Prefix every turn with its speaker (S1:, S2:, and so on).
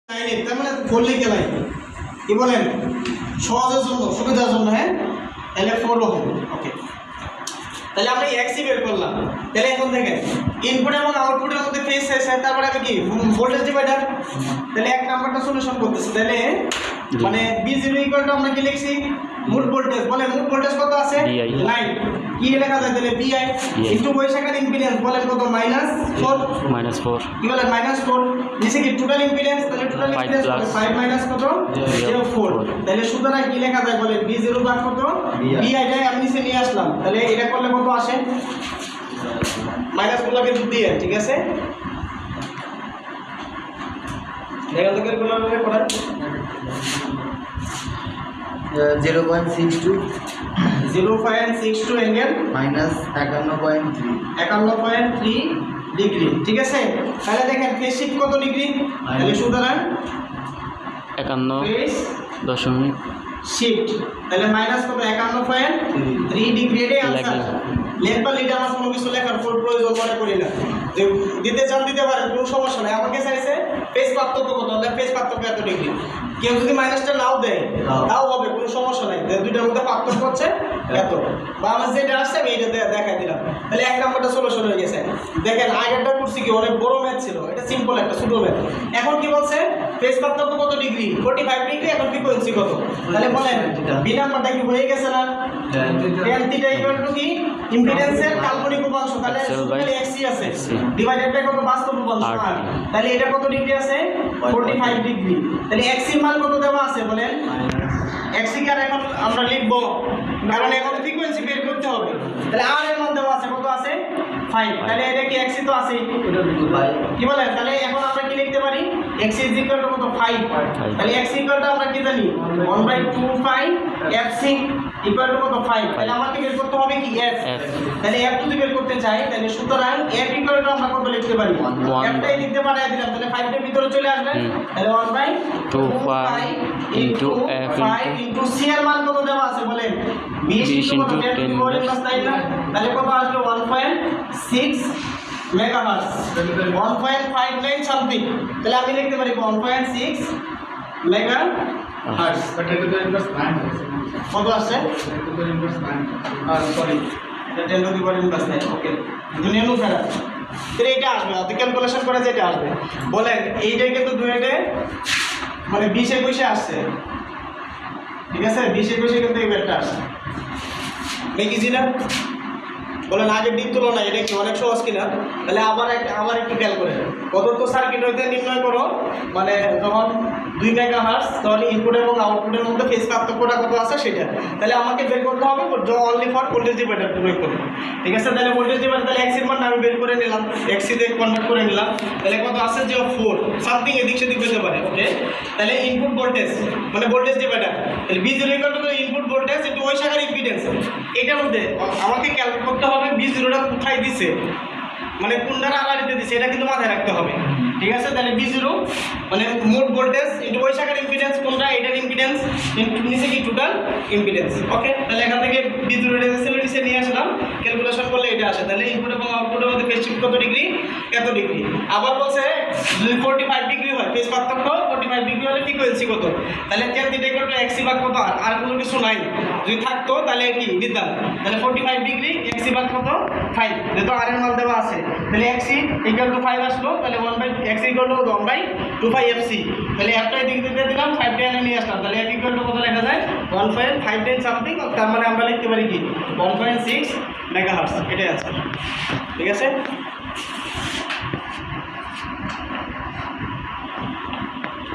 S1: তার মানে বললে কে ভাই কি বলেন সহজের জন্য সুবিধার জন্য হ্যাঁ তাহলে 4 হবে ওকে তাহলে আমরা এক্সই বের করলাম তাহলে এখন দেখেন ইনপুট এবং আউটপুটের মধ্যে ফেজ শেষ হয় তারপরে আমি কি ভোল্টেজ ডিভাইডার তাহলে এক নাম্বারটা সলিউশন করতেছি তাহলে মানে B0 = আমরা কি লিখছি মোট ভোল্টেজ বলে মোট ভোল্টেজ কত আছে 9 কি লেখা যায় তাহলে BI ইনটু ওই শাখার ইম্পিডেন্স বলেন কত -4 কি বলেন -4 নিচে কি টোটাল ইম্পিডেন্স তাহলে টোটাল ইম্পিডেন্স 5 কত 0.4 তাহলে সুতরাং কি লেখা যায় বলে B0 ভাগ কত BI টাই আমি নিচে নিয়ে আসলাম তাহলে এটা করলে কত আসে মাইনাস গুলোকে দিয়ে ঠিক আছে দেখো তো ক্যালকুলেটরে করা
S2: 0.62
S1: অ্যাঙ্গেল
S2: -51.3
S1: ডিগ্রি ঠিক আছে তাহলে দেখেন ফেজ শিফট কত ডিগ্রি তাহলে সুতরাং
S3: 51.3
S1: শিফট তাহলে মাইনাস কত 51.3 ডিগ্রি এর आंसर লেখা বা লিড আমার কোনো কিছু লেখার প্রয়োজন মনে করি না যে দিতে চান দিতে পারেন কোনো সমস্যা নাই আমাকে চাইছে ফেজ পার্থক্য কত তাহলে ফেজ পার্থক্য এত ডিগ্রি কেউ যদি মাইনাসটা নাও দেয় তাও হবে কোনো সমস্যা নাই দুইটার মধ্যে পার্থক্য হচ্ছে এত বা আমার যেটা আসছে আমি এটা দেখাই দিলাম তাহলে এক নাম্বারটা সলিউশন হয়ে গেছে দেখেন আগেরটা করছি কি অনেক বড় ম্যাথ ছিল এটা সিম্পল একটা ছোট ম্যাথ এখন কি বলছে ফেজ পার্থক্য কত ডিগ্রি 45 ডিগ্রি এখন ফ্রিকোয়েন্সি কত তাহলে বলেন বি নাম্বারটা কি হয়ে গেছে না tan θ = কি ইম্পিডেন্সের কাল্পনিক উপাংশ তাহলে শুধু এক্সি আছে ডিভাইডেডটা কত বাস্তব উপাংশ আর তাহলে এটা কত ডিগ্রি আছে 45 ডিগ্রি তাহলে এক্সি মান কত দেওয়া আছে বলেন এক্সি কার এখন আমরা লিখব কারণ এখন ফ্রিকোয়েন্সি বের করতে হবে তাহলে আর এর মান দেওয়া আছে কত আছে 5 তাহলে এটা কি এক্সি তো আছে কি বলে তাহলে এখন আমরা কি লিখতে পারি এক্সি কত 5 তাহলে এক্সি আমরা কি জানি 1/2 এফসি ইকুয়াল টু কত 5 তাহলে আমাকে বের করতে হবে কি f তাহলে f যদি বের করতে চাই তাহলে সুতরাং f ইকুয়াল টু আমরা কত লিখতে পারি f টাই লিখতে পারি দিলাম তাহলে 5 এর ভিতরে চলে আসবে তাহলে 1/2 ইনটু f ইনটু c এর মান কত দেওয়া আছে বলেন 20 ইনটু 10 তাহলে কত আসবে 1.6 মেগাহার্টজ 1.59 সামথিং তাহলে আমি লিখতে পারি 1.6 মেগাহার্টজ কত আসছে সরি এটা 10 টু দি পাওয়ার -9 ওকে দুনিয়া নো ফেরা তাহলে এটা আসবে আপনি ক্যালকুলেশন করে যেটা আসবে বলেন এইটাই কিন্তু দুইটা মানে 20 21 আসছে ঠিক আছে 20 21 কিন্তু এই ব্যাটটা আসছে দেখি না বলেন আগের দিন তুলনায় এটা কি অনেক সহজ কিনা তাহলে আবার একটু খেয়াল করে প্রদত্ত সার্কিট হইতে নির্ণয় করো মানে যখন 2 মেগাহার্টজ তাহলে ইনপুট এবং আউটপুটের মধ্যে ফেজ পার্থক্যটা কত আছে সেটা তাহলে আমাকে বের করতে হবে অনলি ফর ভোল্টেজ ডিভাইডার প্রয়োগ করব ঠিক আছে তাহলে ভোল্টেজ ডিভাইডার তাহলে এক্স এর মান আমি বের করে নিলাম এক্স তে কনভার্ট করে নিলাম তাহলে কত আছে যে 4 সামথিং এদিক সেদিক হতে পারে ওকে তাহলে ইনপুট ভোল্টেজ মানে ভোল্টেজ ডিভাইডার তাহলে B0 = ইনপুট ভোল্টেজ ইনটু ওই শাখার ইম্পিডেন্স এটার মধ্যে আমাকে ক্যালকুলেট করতে হবে B0 টা কোথায় দিছে মানে কোনটা আলাদাতে দিছে এটা কিন্তু মাথায় রাখতে হবে ঠিক আছে তাহলে B0 মানে মোট ভোল্টেজ ইনটু ওই শাখার ইম্পিডেন্স কোনটা এটার ইম্পিডেন্স ইনটু নিচে কি টোটাল ইম্পিডেন্স ওকে তাহলে এখান থেকে B0 এর নিচে নিয়ে আসলাম ক্যালকুলেশন করলে এটা আসে তাহলে ইনপুট এবং আউটপুটের মধ্যে ফেজ শিফট কত ডিগ্রি এত ডিগ্রি আবার বলছে যদি 45 ডিগ্রি হয় ফেজ পার্থক্য 45 ডিগ্রি হলে ফ্রিকোয়েন্সি কত তাহলে tan θ = xc ভাগ কত আর কোনো কিছু নাই যদি থাকতো তাহলে কি দিতাম তাহলে 45 ডিগ্রি xc ভাগ কত 5 যেহেতু আর এর মান দেওয়া আছে তাহলে xc = 5 আসলো তাহলে 1/x = 1/2 fc তাহলে একটাই দিক দিয়ে দিলাম 5 টা এনে নিয়ে আসলাম তাহলে f = কত লেখা যায় 1.5 সামথিং তার মানে আমরা লিখতে পারি কি 1.6 মেগাহার্টজ এটাই আছে ঠিক আছে